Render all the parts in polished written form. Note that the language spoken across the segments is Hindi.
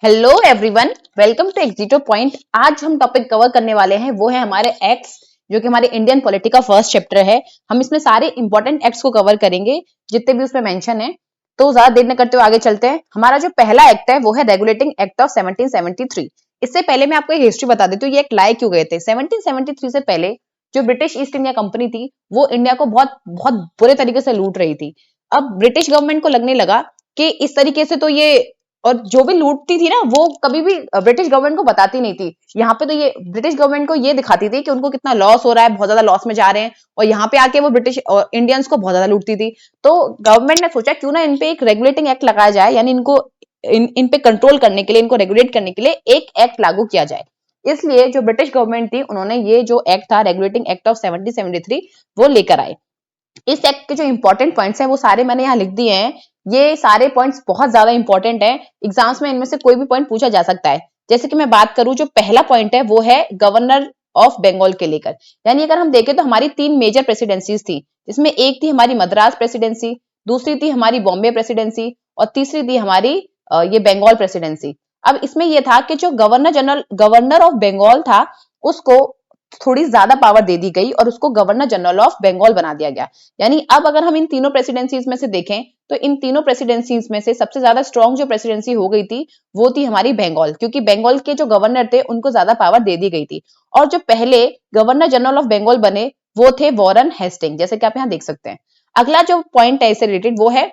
Hello everyone, welcome to Exito point. आज हम टॉपिक कवर करने वाले हैं वो है हमारे एक्ट्स, जो कि हमारे इंडियन पॉलिटी का फर्स्ट चैप्टर है। हम इसमें सारे इंपॉर्टेंट एक्ट्स को कवर करेंगे जितने भी उसमें मेंशन है। तो ज्यादा देर न करते हुए आगे चलते हैं। हमारा जो पहला एक्ट है वो है रेगुलेटिंग एक्ट ऑफ 1773। इससे पहले मैं आपको एक हिस्ट्री बता देती हूँ, ये एक्ट लाए क्यों गए थे। 1773 से पहले जो ब्रिटिश ईस्ट इंडिया कंपनी थी वो इंडिया को बहुत बहुत बुरे तरीके से लूट रही थी। अब ब्रिटिश गवर्नमेंट को लगने लगा कि इस तरीके से तो ये, और जो भी लूटती थी ना वो कभी भी ब्रिटिश गवर्नमेंट को बताती नहीं थी। यहाँ पे तो ये ब्रिटिश गवर्नमेंट को ये दिखाती थी कि उनको कितना लॉस हो रहा है, बहुत ज्यादा लॉस में जा रहे हैं, और यहाँ पे आके वो ब्रिटिश और इंडियंस को बहुत ज्यादा लूटती थी। तो गवर्नमेंट ने सोचा क्यों ना इन पे एक रेगुलेटिंग एक्ट लगाया जाए, यानी इनको इन पे कंट्रोल करने के लिए, इनको रेगुलेट करने के लिए एक एक्ट लागू किया जाए। इसलिए जो ब्रिटिश गवर्नमेंट थी उन्होंने ये जो एक्ट था रेगुलेटिंग एक्ट ऑफ 1773 वो लेकर आए। इस एक्ट के जो इंपॉर्टेंट पॉइंट्स हैं वो सारे मैंने यहाँ लिख दिए हैं। ये सारे पॉइंट्स बहुत ज्यादा इंपॉर्टेंट हैं, एग्जाम्स में इनमें से कोई भी पॉइंट पूछा जा सकता है। जैसे कि मैं बात करूं, जो पहला पॉइंट है वो है गवर्नर ऑफ बंगाल के लेकर। यानी अगर हम देखें तो हमारी 3 मेजर प्रेसिडेंसीज थी, जिसमें एक थी हमारी मद्रास प्रेसिडेंसी, दूसरी थी हमारी बॉम्बे प्रेसिडेंसी, और तीसरी थी हमारी ये बंगाल प्रेसिडेंसी। अब इसमें यह था कि जो गवर्नर ऑफ बंगाल था उसको थोड़ी ज्यादा पावर दे दी गई और उसको गवर्नर जनरल ऑफ बंगाल बना दिया गया। यानी अब अगर हम इन तीनों प्रेसिडेंसीज में से देखें तो इन तीनों प्रेसिडेंसीज में से सबसे ज्यादा स्ट्रॉन्ग जो प्रेसिडेंसी हो गई थी वो थी हमारी बंगाल, क्योंकि बंगाल के जो गवर्नर थे उनको ज्यादा पावर दे दी गई थी। और जो पहले गवर्नर जनरल ऑफ बंगाल बने वो थे वॉरेन हेस्टिंग, जैसे कि आप यहाँ देख सकते हैं। अगला जो पॉइंट है इससे रिलेटेड वो है,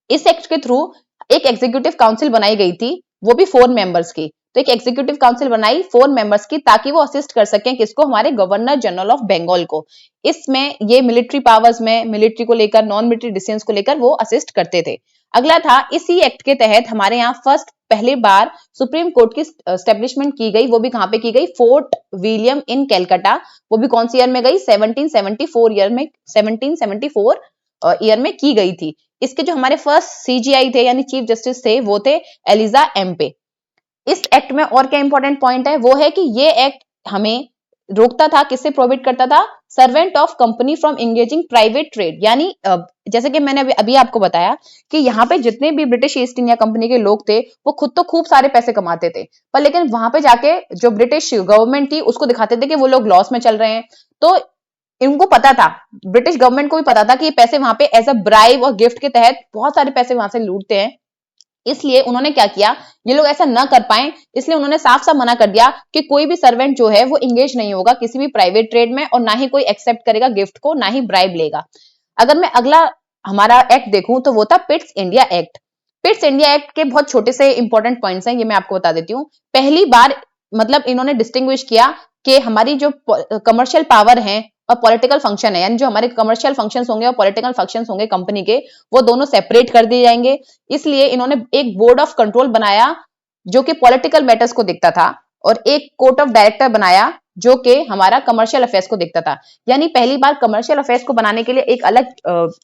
इस एक्ट के थ्रू एक एग्जीक्यूटिव काउंसिल बनाई गई थी, वो भी 4 मेंबर्स की। तो एक एग्जीक्यूटिव काउंसिल बनाई 4 मेंबर्स की, ताकि वो असिस्ट कर सकें किसको, हमारे गवर्नर जनरल ऑफ बंगाल को। इसमें ये मिलिट्री पावर्स में, मिलिट्री को लेकर, नॉन मिलिट्री डिसीजंस को लेकर वो असिस्ट करते थे। अगला था, इसी एक्ट के तहत हमारे यहाँ पहली बार सुप्रीम कोर्ट की स्टेब्लिशमेंट की गई। वो भी कहां पे की गई, फोर्ट विलियम इन कैलकाटा। वो भी कौन सी ईयर में गई, 1774 ईयर में, 1774 ईयर में की गई थी। इसके जो हमारे फर्स्ट सीजीआई थे यानी चीफ जस्टिस थे वो थे एलिजा एम्पे। इस एक्ट में और क्या इंपॉर्टेंट पॉइंट है वो है कि ये एक्ट हमें रोकता था, किससे प्रोहिबिट करता था, servant of company from engaging private trade. यानी जैसे कि मैंने अभी आपको बताया कि यहाँ पे जितने भी ब्रिटिश ईस्ट इंडिया कंपनी के लोग थे वो खुद तो खूब सारे पैसे कमाते थे, पर लेकिन वहां पे जाके जो ब्रिटिश गवर्नमेंट थी उसको दिखाते थे कि वो लोग लॉस में चल रहे हैं। तो इनको पता था, ब्रिटिश गवर्नमेंट को भी पता था कि ये पैसे वहां पे एज अ ब्राइब और गिफ्ट के तहत बहुत सारे पैसे वहां से लूटते हैं। इसलिए उन्होंने क्या किया, ये लोग ऐसा ना कर पाए, इसलिए उन्होंने साफ साफ मना कर दिया कि कोई भी सर्वेंट जो है वो इंगेज नहीं होगा किसी भी प्राइवेट ट्रेड में, और ना ही कोई एक्सेप्ट करेगा गिफ्ट को, ना ही ब्राइब लेगा। अगर मैं अगला हमारा एक्ट देखूं तो वो था Pitt's India act. Pitt's India act के बहुत छोटे से इंपॉर्टेंट पॉइंट्स हैं, ये मैं आपको बता देती हूँ। पहली बार मतलब इन्होंने डिस्टिंग्विश किया कि हमारी जो कमर्शियल पावर है और पॉलिटिकल फंक्शन है, यानी जो हमारे कमर्शियल फंक्शंस होंगे और पॉलिटिकल फंक्शंस होंगे कंपनी के, वो दोनों सेपरेट कर दिए जाएंगे। इसलिए इन्होंने एक बोर्ड ऑफ कंट्रोल बनाया जो कि पॉलिटिकल मैटर्स को देखता था, और एक कोर्ट ऑफ डायरेक्टर बनाया जो कि हमारा कमर्शियल अफेयर्स को देखता था। यानी पहली बार कमर्शियल अफेयर्स को बनाने के लिए एक अलग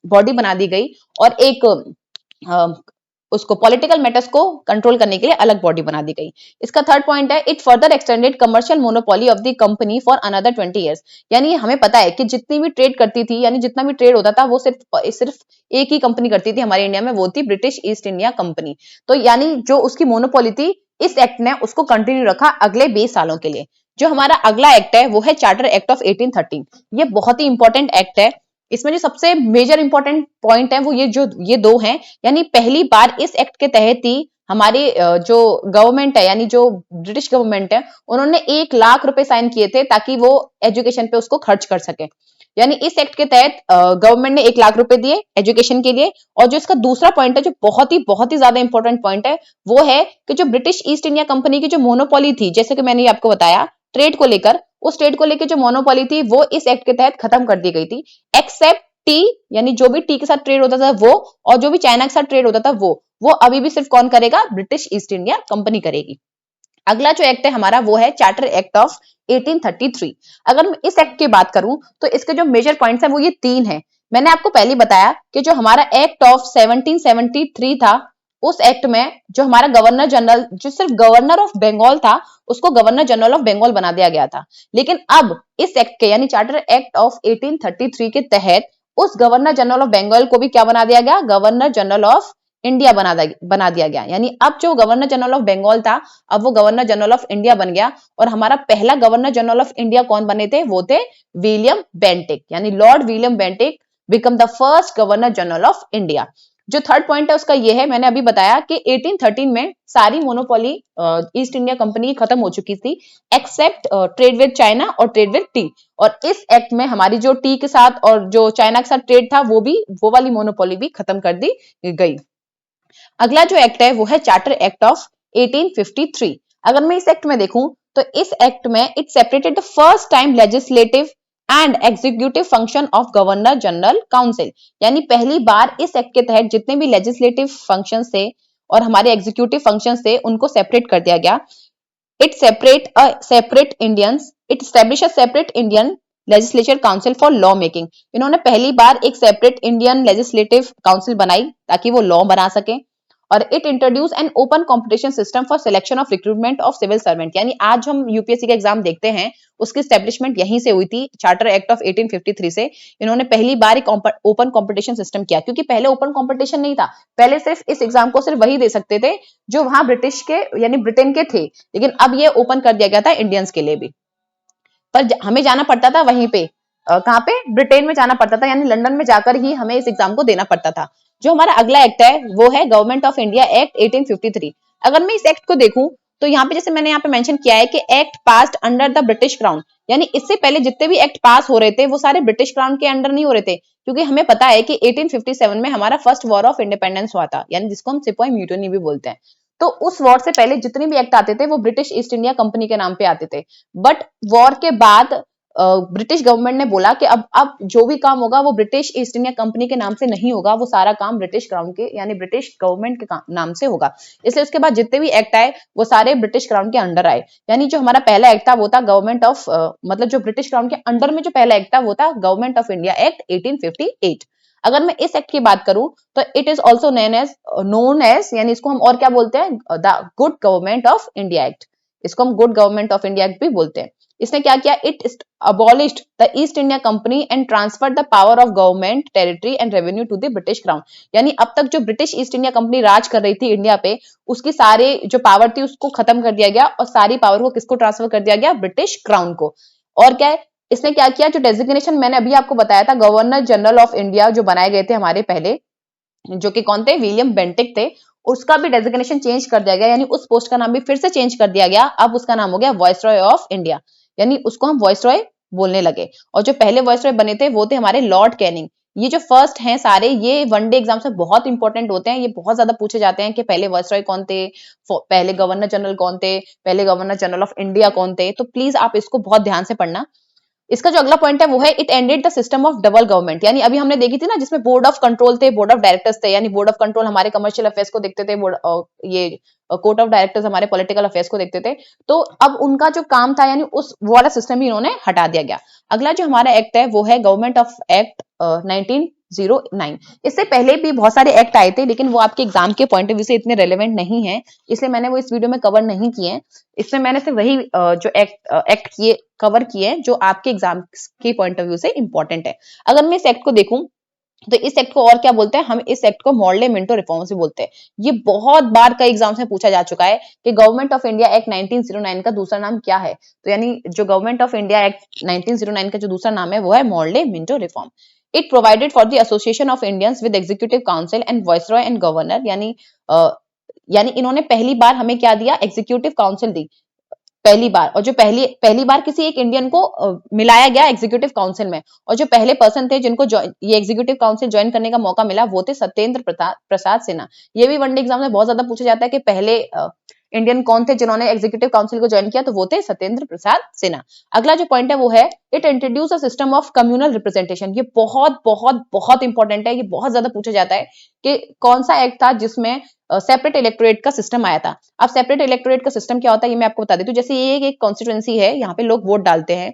बॉडी बना दी गई, और एक उसको पॉलिटिकल मैटर्स को कंट्रोल करने के लिए अलग बॉडी बना दी गई। इसका थर्ड पॉइंट है, it further extended commercial monopoly of the company for another 20 years. यानी हमें पता है कि जितनी भी ट्रेड करती थी, यानी जितना भी ट्रेड होता था वो सिर्फ एक ही कंपनी करती थी हमारे इंडिया में, वो थी ब्रिटिश ईस्ट इंडिया कंपनी। तो यानी जो उसकी मोनोपोली थी, इस एक्ट ने उसको कंटिन्यू रखा अगले 20 सालों के लिए। जो हमारा अगला एक्ट है वो है चार्टर एक्ट ऑफ 1813। ये बहुत ही इंपॉर्टेंट एक्ट है। इसमें जो सबसे मेजर इंपॉर्टेंट पॉइंट है वो ये दो हैं। यानी पहली बार इस एक्ट के तहत ही हमारी जो गवर्नमेंट है, यानी जो ब्रिटिश गवर्नमेंट है, उन्होंने 1 लाख रुपए साइन किए थे ताकि वो एजुकेशन पे उसको खर्च कर सके। यानी इस एक्ट के तहत गवर्नमेंट ने 1 लाख रुपए दिए एजुकेशन के लिए। और जो इसका दूसरा पॉइंट है, जो बहुत ही ज्यादा इंपॉर्टेंट पॉइंट है, वो है कि जो ब्रिटिश ईस्ट इंडिया कंपनी की जो मोनोपोली थी, जैसे कि मैंने आपको बताया ट्रेड को लेकर, उस ट्रेड को लेकर जो मोनोपोली थी वो इस एक्ट के तहत खत्म कर दी गई थी। एक्सेप्ट टी, यानी जो भी टी के साथ ट्रेड होता था वो, और जो भी चाइना के साथ ट्रेड होता था वो अभी भी सिर्फ कौन करेगा, ब्रिटिश ईस्ट इंडिया कंपनी करेगी। अगला जो एक्ट है हमारा वो है चार्टर एक्ट ऑफ 1833। अगर मैं इस एक्ट की बात करूं तो इसके जो मेजर पॉइंट्स हैं वो ये 3 हैं। मैंने आपको पहले बताया कि जो हमारा एक्ट ऑफ 1773 था, उस एक्ट में जो हमारा गवर्नर जनरल, जो सिर्फ गवर्नर ऑफ बंगाल था, उसको गवर्नर जनरल ऑफ बंगाल बना दिया गया था। लेकिन अब इस एक्ट के, यानी चार्टर एक्ट ऑफ 1833 के तहत उस गवर्नर जनरल ऑफ बंगाल को भी क्या बना दिया गया, गवर्नर जनरल ऑफ इंडिया बना दिया गया। यानी अब जो गवर्नर जनरल ऑफ बंगाल था, अब वो गवर्नर जनरल ऑफ इंडिया बन गया। और हमारा पहला गवर्नर जनरल ऑफ इंडिया कौन बने थे? वो थे विलियम बेंटिक, यानी Lord William Bentinck become the first governor general of India. जो थर्ड पॉइंट है उसका ये है, मैंने अभी बताया कि 1813 में सारी मोनोपोली ईस्ट इंडिया कंपनी खत्म हो चुकी थी, एक्सेप्ट ट्रेड विद चाइना और ट्रेड विद टी। और इस एक्ट में हमारी जो टी के साथ और जो चाइना के साथ ट्रेड था वो वाली मोनोपोली भी खत्म कर दी गई। अगला जो एक्ट है वो है चार्टर एक्ट ऑफ 1853। अगर मैं इस एक्ट में देखूं तो इस एक्ट में it separated the first time legislative and executive function of governor general council. यानी पहली बार इस एक्ट के तहत जितने भी लेजिस्लेटिव फंक्शन थे और हमारे एग्जीक्यूटिव फंक्शन थे उनको सेपरेट कर दिया गया। It establish a separate Indian legislature council for law making. इन्होंने पहली बार एक सेपरेट इंडियन लेजिस्लेटिव काउंसिल बनाई ताकि वो लॉ बना सके। और it introduce an open competition system for selection of recruitment of civil servant. यानी आज हम यूपीएससी का एग्जाम देखते हैं उसकी स्टैब्लिशमेंट यहीं से हुई थी, चार्टर एक्ट ऑफ 1853 से। इन्होंने पहली बार एक ओपन कंपटीशन सिस्टम किया, क्योंकि पहले ओपन कंपटीशन नहीं था। पहले सिर्फ इस एग्जाम को सिर्फ वही दे सकते थे जो वहां ब्रिटिश के यानी ब्रिटेन के थे, लेकिन अब ये ओपन कर दिया गया था इंडियंस के लिए भी। पर हमें जाना पड़ता था वहीं पे, कहाँ पे? ब्रिटेन में जाना पड़ता था, यानी लंदन में जाकर ही हमें इस एग्जाम को देना पड़ता था। जो हमारा अगला एक्ट है वो है गवर्नमेंट ऑफ इंडिया एक्ट 1853। अगर मैं इस एक्ट को देखूं तो यहाँ पे जैसे मैंने यहाँ पे मेंशन किया है कि act passed under the British crown. यानी इससे पहले जितने भी एक्ट पास हो रहे थे वो सारे ब्रिटिश क्राउन के अंडर नहीं हो रहे थे, क्योंकि हमें पता है कि 1857 में हमारा फर्स्ट वॉर ऑफ इंडिपेंडेंस हुआ था, यानी जिसको हम सिपाही म्यूटिनी भी बोलते हैं। तो उस वॉर से पहले जितने भी एक्ट आते थे वो ब्रिटिश ईस्ट इंडिया कंपनी के नाम पे आते थे। बट वॉर के बाद ब्रिटिश गवर्नमेंट ने बोला कि अब जो भी काम होगा वो ब्रिटिश ईस्ट इंडिया कंपनी के नाम से नहीं होगा, वो सारा काम ब्रिटिश क्राउन के यानी ब्रिटिश गवर्नमेंट के नाम से होगा। इसलिए उसके बाद जितने भी एक्ट आए वो सारे ब्रिटिश क्राउन के अंडर आए। यानी जो हमारा पहला एक्ट था वो था गवर्नमेंट ऑफ मतलब जो ब्रिटिश क्राउन के अंडर में जो पहला एक्ट था वो था गवर्नमेंट ऑफ इंडिया एक्ट 1858। अगर मैं इस एक्ट की बात करूं तो it is also known as यानी इसको हम और क्या बोलते हैं? The good government of India act. इसको हम good government of India act भी बोलते हैं। इसने क्या किया? It abolished the East India Company and transferred the power of government, territory and revenue to the British Crown। यानी अब तक जो ब्रिटिश ईस्ट इंडिया कंपनी राज कर रही थी इंडिया पे, उसकी सारे जो पावर थी उसको खत्म कर दिया गया और सारी पावर को किसको ट्रांसफर कर दिया गया? ब्रिटिश क्राउन को। और क्या है इसने क्या किया? जो डेजिग्नेशन मैंने अभी आपको बताया था गवर्नर जनरल ऑफ इंडिया जो बनाए गए थे हमारे पहले, जो कि कौन थे? विलियम बेंटिक थे। उसका भी डेजिग्नेशन चेंज कर दिया गया, यानी उस पोस्ट का नाम भी फिर से चेंज कर दिया गया। अब उसका नाम हो गया वायसरॉय ऑफ इंडिया, यानी उसको हम वायसरॉय बोलने लगे। और जो पहले वायसरॉय बने थे वो थे हमारे लॉर्ड कैनिंग। ये जो फर्स्ट हैं सारे, ये वनडे एग्जाम से बहुत इंपॉर्टेंट होते हैं, ये बहुत ज्यादा पूछे जाते हैं कि पहले वायसरॉय कौन थे, पहले गवर्नर जनरल कौन थे, पहले गवर्नर जनरल ऑफ इंडिया कौन थे। तो प्लीज आप इसको बहुत ध्यान से पढ़ना। इसका जो अगला पॉइंट है वो है it ended the system of double government. यानी अभी हमने देखी थी ना जिसमें बोर्ड ऑफ कंट्रोल थे, बोर्ड ऑफ डायरेक्टर्स थे। यानी बोर्ड ऑफ कंट्रोल हमारे कमर्शियल अफेयर्स को देखते थे, ये कोर्ट ऑफ डायरेक्टर्स हमारे पॉलिटिकल अफेयर्स को देखते थे। तो अब उनका जो काम था यानी उस वाला सिस्टम ही इन्होंने हटा दिया गया। अगला जो हमारा एक्ट है वो है गवर्नमेंट ऑफ एक्ट 1909। इससे पहले भी बहुत सारे एक्ट आए थे, लेकिन वो आपके एग्जाम के पॉइंट ऑफ व्यू से इतने रेलेवेंट नहीं है, इसलिए मैंने वो इस वीडियो में कवर नहीं किए। इसमें मैंने सिर्फ वही जो एक्ट किए कवर किए जो आपके एग्जाम के पॉइंट ऑफ व्यू से इंपॉर्टेंट है। अगर मैं इस एक्ट को देखूं तो इस एक्ट को और क्या बोलते हैं? हम इस एक्ट को मॉडले मिंटो रिफॉर्म से बोलते हैं। ये बहुत बार कई एग्जाम्स में पूछा जा चुका है कि गवर्नमेंट ऑफ इंडिया एक्ट 1909 का दूसरा नाम क्या है। तो यानी जो गवर्नमेंट ऑफ इंडिया एक्ट 1909 का जो दूसरा नाम है वो है Morley Minto reform. It provided for the association of Indians with executive council and viceroy and governor. यानी इन्होंने पहली बार हमें क्या दिया? एग्जीक्यूटिव काउंसिल दी पहली बार। और जो पहली बार किसी एक इंडियन को मिलाया गया एग्जीक्यूटिव काउंसिल में। और जो पहले पर्सन थे जिनको ये एग्जीक्यूटिव काउंसिल ज्वाइन करने का मौका मिला वो थे सत्येंद्र प्रसाद सिन्हा। ये भी वनडे एग्जाम में बहुत ज्यादा पूछा जाता है कि पहले इंडियन कौन थे जिन्होंने एग्जीक्यूटिव काउंसिल को ज्वाइन किया, तो वो थे सत्येंद्र प्रसाद सिन्हा। अगला जो पॉइंट है वो है it introduce a system of communal representation. ये बहुत बहुत बहुत इंपॉर्टेंट है, ये बहुत ज्यादा पूछा जाता है कि कौन सा एक्ट था जिसमें सेपरेट इलेक्टोरेट का सिस्टम आया था। अब सेपरेट इलेक्टोरेट का सिस्टम क्या होता है ये मैं आपको बता देती हूँ। जैसे ये एक कॉन्स्टिट्यूएंसी है, यहाँ पे लोग वोट डालते हैं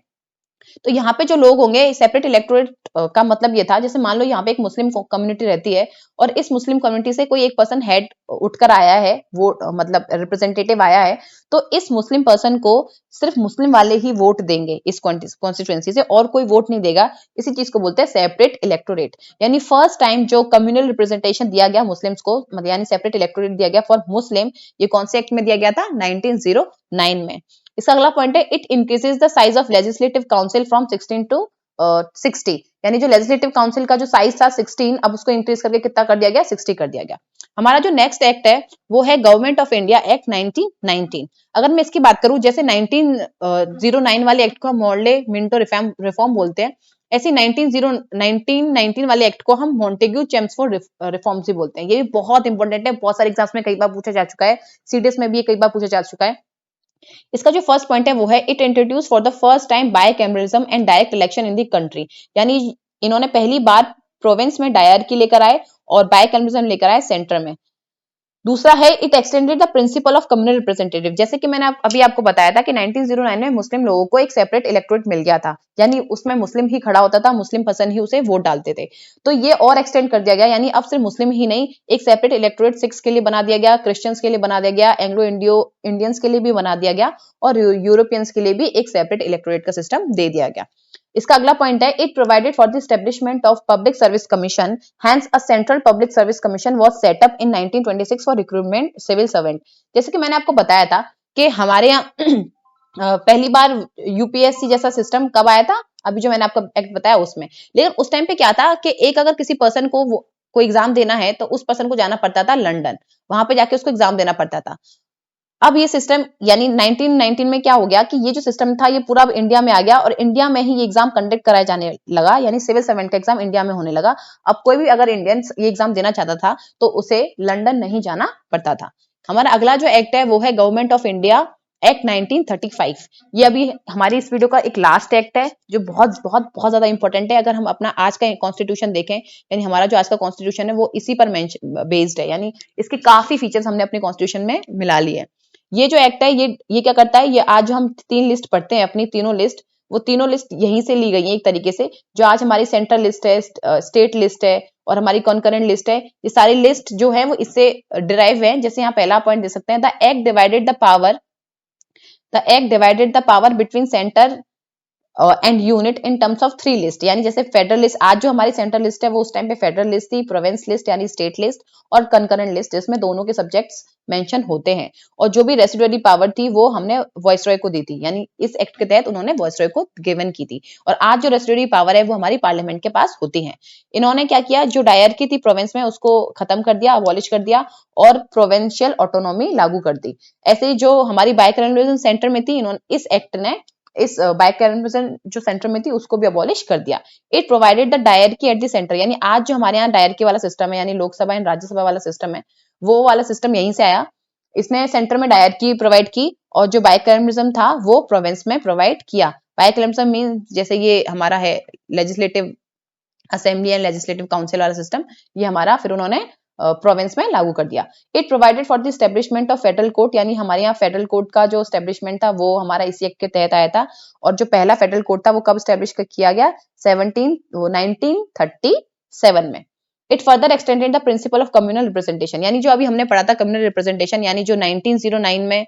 तो यहाँ पे जो लोग होंगे सेपरेट इलेक्टोरेट का मतलब ये था, जैसे मान लो यहाँ पे एक मुस्लिम कम्युनिटी रहती है और इस मुस्लिम कम्युनिटी से कोई एक पर्सन हेड उठकर आया है, वो मतलब रिप्रेजेंटेटिव आया है, तो इस मुस्लिम पर्सन को सिर्फ मुस्लिम वाले ही वोट देंगे इस कॉन्स्टिट्यूएंसी से, और कोई वोट नहीं देगा। इसी चीज को बोलते हैं सेपरेट इलेक्टोरेट। यानी फर्स्ट टाइम जो कम्युनल रिप्रेजेंटेशन दिया गया मुस्लिम्स को, मतलब यानी सेपरेट इलेक्टोरेट दिया गया फॉर मुस्लिम, ये कौन से एक्ट में दिया गया था? 1909 में। इसका अगला पॉइंट है, it increases the size of legislative council from 16 to 60। यानी जो लेजिस्लेटिव काउंसिल का जो साइज था 16, अब उसको इंक्रीज करके कितना कर दिया गया? 60 कर दिया गया। हमारा जो नेक्स्ट एक्ट है वो है गवर्नमेंट ऑफ इंडिया एक्ट 1919। अगर मैं इसकी बात करूं, जैसे 1909 वाले एक्ट को हम मॉर्ले मिंटो रिफॉर्म बोलते हैं, ऐसे 1919 वाले एक्ट को हम मॉन्टेग्यू चेम्सफोर्ड रिफॉर्म्स भी बोलते हैं। ये भी बहुत इंपॉर्टेंट है, बहुत सारे एग्जाम्स में कई बार पूछा जा चुका है, सीडीएस में भी कई बार पूछा जा चुका है। इसका जो फर्स्ट पॉइंट है वो है, it introduce for the first time bicameralism and direct election in the country. यानी इन्होंने पहली बार प्रोविंस में डायरकी लेकर आए और बायकैमरलिज्म लेकर आए सेंटर में। दूसरा है, it extended the principle of communal representative. जैसे कि मैंने अभी आपको बताया था कि 1909 में मुस्लिम लोगों को एक सेपरेट इलेक्टोरेट मिल गया था, यानी उसमें मुस्लिम ही खड़ा होता था, मुस्लिम पर्सन ही उसे वोट डालते थे। तो ये और एक्सटेंड कर दिया गया, यानी अब सिर्फ मुस्लिम ही नहीं, एक सेपरेट इलेक्टोरेट सिख्स के लिए बना दिया गया, क्रिश्चियंस के लिए बना दिया गया, एंग्लो इंडियंस के लिए भी बना दिया गया, और यूरोपियंस के लिए भी एक सेपरेट इलेक्टोरेट का सिस्टम दे दिया गया। इसका अगला पॉइंट है, it provided for the establishment of public service commission, hence a central public service commission was set up in 1926 for recruitment civil servant. जैसे कि मैंने आपको बताया था कि हमारे यहाँ पहली बार यूपीएससी जैसा सिस्टम कब आया था? अभी जो मैंने आपको एक्ट बताया उसमें। लेकिन उस टाइम पे क्या था कि एक अगर किसी पर्सन को कोई एग्जाम देना है तो उस पर्सन को जाना पड़ता था लंदन, वहां पे जाके उसको एग्जाम देना पड़ता था। अब ये सिस्टम यानी 1919 में क्या हो गया कि ये जो सिस्टम था ये पूरा अब इंडिया में आ गया, और इंडिया में ही ये एग्जाम कंडक्ट कराया जाने लगा, यानी सिविल सर्वेंट का एग्जाम इंडिया में होने लगा। अब कोई भी अगर इंडियन ये एग्जाम देना चाहता था तो उसे लंदन नहीं जाना पड़ता था। हमारा अगला जो एक्ट है वो है गवर्नमेंट ऑफ इंडिया एक्ट 1935। ये अभी हमारी इस वीडियो का एक लास्ट एक्ट है जो बहुत बहुत बहुत ज्यादा इंपॉर्टेंट है। अगर हम अपना आज का कॉन्स्टिट्यूशन देखें, यानी हमारा जो आज का कॉन्स्टिट्यूशन है वो इसी पर बेस्ड है, यानी इसके काफी फीचर्स हमने अपने कॉन्स्टिट्यूशन में मिला लिए। ये जो एक्ट है ये क्या करता है, ये आज जो हम तीन लिस्ट पढ़ते हैं अपनी तीनों लिस्ट, वो तीनों लिस्ट यहीं से ली गई है एक तरीके से। जो आज हमारी सेंट्रल लिस्ट है, स्टेट लिस्ट है और हमारी कॉन्करेंट लिस्ट है, ये सारी लिस्ट जो है वो इससे डिराइव है। जैसे यहाँ पहला पॉइंट दे सकते हैं, the act divided the power between centre and unit in terms of three list. यानी जैसे फेडरल लिस्ट, आज जो हमारी सेंट्रल लिस्ट है वो उस टाइम पे फेडरल लिस्ट थी, प्रोविंस लिस्ट यानी स्टेट लिस्ट, और कंकरेंट लिस्ट जिसमें दोनों के सब्जेक्ट्स मेंशन होते हैं। और जो भी रेसिडुअरी पावर थी वो हमने वॉइसरॉय को दी थी, यानी इस एक्ट के तहत उन्होंने वॉइसरॉय को गिवन की थी। और आज जो रेसिडुअरी पावर है वो हमारी पार्लियामेंट के पास होती है। इन्होंने क्या किया, जो डायरकी थी प्रोविंस में उसको खत्म कर दिया, अबॉलिश कर दिया, और प्रोविंशियल ऑटोनॉमी लागू कर दी। ऐसे ही जो हमारी बाइकैमरलिज्म सेंटर में थी, इन्होंने इस एक्ट ने इस बाइकैमरलिज्म जो सेंटर में थी उसको भी अबॉलिश कर दिया। It provided the dyarchy at the centre, यानी आज जो हमारे यहाँ डायरकी वाला सिस्टम है, यानी लोकसभा एंड राज्यसभा वाला सिस्टम है, वो वाला सिस्टम यहीं से आया। इसने सेंटर में डायरकी प्रोवाइड की, और जो बाइकैमरलिज्म था वो प्रोविंस में प्रोवाइड किया। बाइकैमरलिज्म मीन जैसे ये हमारा है legislative assembly and legislative council वाला सिस्टम, ये हमारा फिर उन्होंने प्रोविंस में लागू कर दिया। It provided for the establishment of federal court, यानी हमारे यहाँ फेडरल कोर्ट का जो एस्टेब्लिशमेंट था वो हमारा इसी एक्ट के तहत आया था। और जो पहला फेडरल कोर्ट था वो कब एस्टेब्लिश किया गया? 1937 में। It further extended the principle of communal representation, यानी जो अभी हमने पढ़ा था कम्युनल रिप्रेजेंटेशन, यानी जो 1909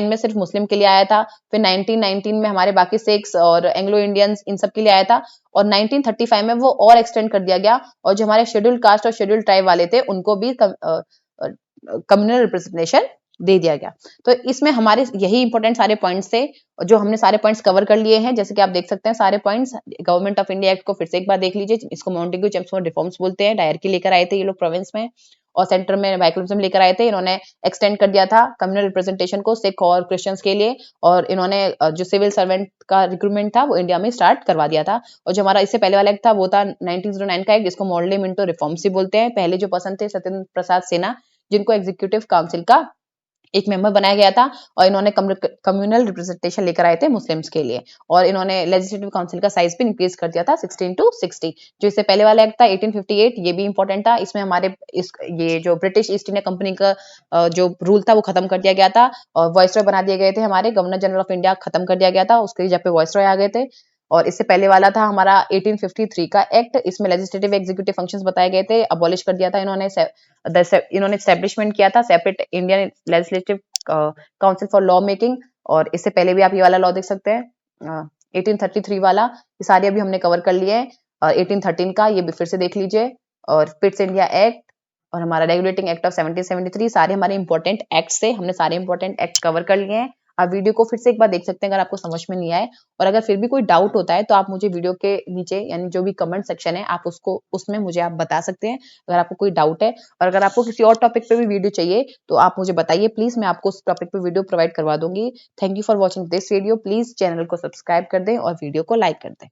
में सिर्फ मुस्लिम के लिए आया था, फिर 1919 में हमारे बाकी सिख्स और एंग्लो इंडियंस इन सब के लिए आया था, और 1935 में वो और एक्सटेंड कर दिया गया, और जो हमारे शेड्यूल्ड कास्ट और शेड्यूल्ड ट्राइब वाले थे उनको भी कम्युनल रिप्रेजेंटेशन दे दिया गया। तो इसमें हमारे यही इंपॉर्टेंट सारे पॉइंट्स थे जो हमने सारे पॉइंट्स कवर कर लिए हैं। जैसे कि आप देख सकते हैं सारे points, government of India act को फिर से एक बार देख लीजिए। इसको मॉन्टेग्यू चेम्सफोर्ड रिफॉर्म्स बोलते हैं। डायरकी लेकर आए थे ये लोग प्रोविंस में, और सेंटर में बाइकैमरलिज्म लेकर आए थे। इन्होंने एक्सटेंड कर दिया था कम्युनल रिप्रेजेंटेशन को सिख और क्रिश्चियंस के लिए, और इन्होंने जो सिविल सर्वेंट का रिक्रूटमेंट था वो इंडिया में स्टार्ट करवा दिया था। और जो हमारा इससे पहले वाला एक्ट था वो था 1909 का एक्ट, जिसको मॉडले मिंटो रिफॉर्म्स ही बोलते हैं। पहले जो पर्सन थे सत्येंद्र प्रसाद सिन्हा, जिनको एग्जीक्यूटिव काउंसिल का एक मेंबर बनाया गया था और इन्होंने कम्युनल रिप्रेजेंटेशन लेकर आए थे मुस्लिम्स के लिए और इन्होंने लेजिस्लेटिव काउंसिल का साइज भी इंक्रीज कर दिया था 16 टू 60। जो इससे पहले वाला एक्ट था 1858, ये भी इंपॉर्टेंट था। इसमें हमारे ये जो ब्रिटिश ईस्ट इंडिया कंपनी का जो रूल था वो खत्म कर दिया गया था और वॉइसरॉय बना दिए गए थे। हमारे गवर्नर जनरल ऑफ इंडिया खत्म कर दिया गया था, उसके जब पे वॉइसरॉय आ गए थे। और इससे पहले वाला था हमारा 1853 का एक्ट, इसमें लेजिस्लेटिव एग्जीक्यूटिव फंक्शंस बताए गए थे, अबॉलिश कर दिया था इन्होंने। इन्होंने एस्टेब्लिशमेंट किया था separate Indian legislative council for law making. और इससे पहले भी आप ये वाला लॉ देख सकते हैं 1833 वाला, ये सारे अभी हमने कवर कर लिए हैं। और 1813 का ये भी फिर से देख लीजिए, और पिट्स इंडिया एक्ट और हमारा रेगुलेटिंग एक्ट ऑफ 1773, सारे हमारे इंपॉर्टेंट एक्ट से हमने सारे इंपॉर्टेंट एक्ट कवर कर लिए हैं। आप वीडियो को फिर से एक बार देख सकते हैं अगर आपको समझ में नहीं आए। और अगर फिर भी कोई डाउट होता है तो आप मुझे वीडियो के नीचे यानी जो भी कमेंट सेक्शन है आप उसको उसमें मुझे आप बता सकते हैं अगर आपको कोई डाउट है। और अगर आपको किसी और टॉपिक पे भी वीडियो चाहिए तो आप मुझे बताइए प्लीज, मैं आपको उस टॉपिक पे वीडियो प्रोवाइड करवा दूंगी। Thank you for watching this video. Please channel को सब्सक्राइब कर दें और वीडियो को लाइक कर दें।